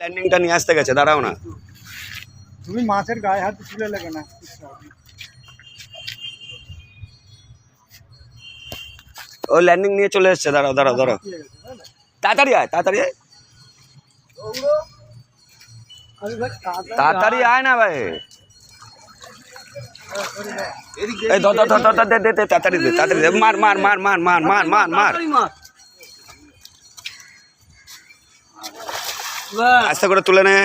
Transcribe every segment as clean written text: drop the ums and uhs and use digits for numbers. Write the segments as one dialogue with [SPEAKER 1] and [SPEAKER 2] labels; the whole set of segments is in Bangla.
[SPEAKER 1] ল্যান্ডিংটা নিয়ে আসতে গেছে, দাঁড়াও না।
[SPEAKER 2] তুমি মাছের গায়ে হাত তুলে লাগে না।
[SPEAKER 1] ও ল্যান্ডিং নিয়ে চলে এসছে, দাঁড়াও দাঁড়াও দাঁড়াও, তাড়াতাড়ি আয়, তাড়াতাড়ি আয়, তাড়াতাড়ি আয় না ভাই। এই ধর ধর ধর ধর দে দে দে, তাড়াতাড়ি দে, তাড়াতাড়ি দে, মার মার মার মার মার মার মার মার, আস্তে করে তুলে নে।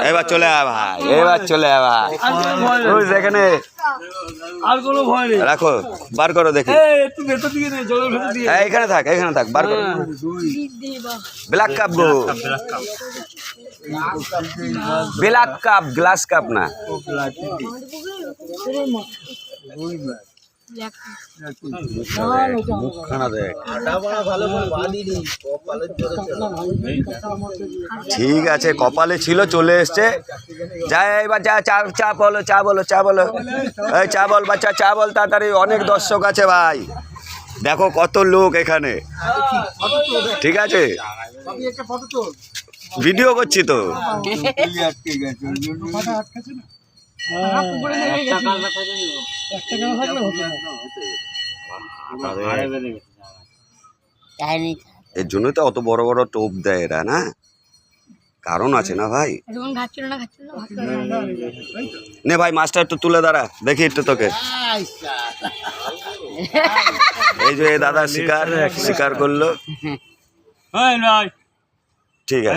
[SPEAKER 1] এবার চলে আয় ভাই, এবার চলে আয় ভাই, ওই যেখানে
[SPEAKER 2] আর কোনো ভয় নেই।
[SPEAKER 1] রাখো, বার করো দেখি।
[SPEAKER 2] একটু ভেতর দিকে নে, জলের ভেতর দিয়ে।
[SPEAKER 1] এখানে থাক, এখানে থাক, বার করো। ব্ল্যাক কাপ গো, ব্ল্যাক কাপ, গ্লাস কাপ না। ঠিক আছে, কপালে ছিল, চলে এসছে। যাই এবার, যা চা, চা বলো, চা বলো, চা বলো, এই চা বল বাচ্চা, চা বল তাড়াতাড়ি, অনেক দর্শক আছে ভাই, দেখো কত লোক এখানে। ঠিক আছে, ভিডিও করছি তো। এর জন্য তো অত বড় বড় টোপ দেয় এরা, না কারণ আছে না ভাই। নে ভাই, মাছটা একটু তুলে দাঁড়া, দেখি একটু তোকে। এই যে দাদা শিকার করলো, ঠিক আছে।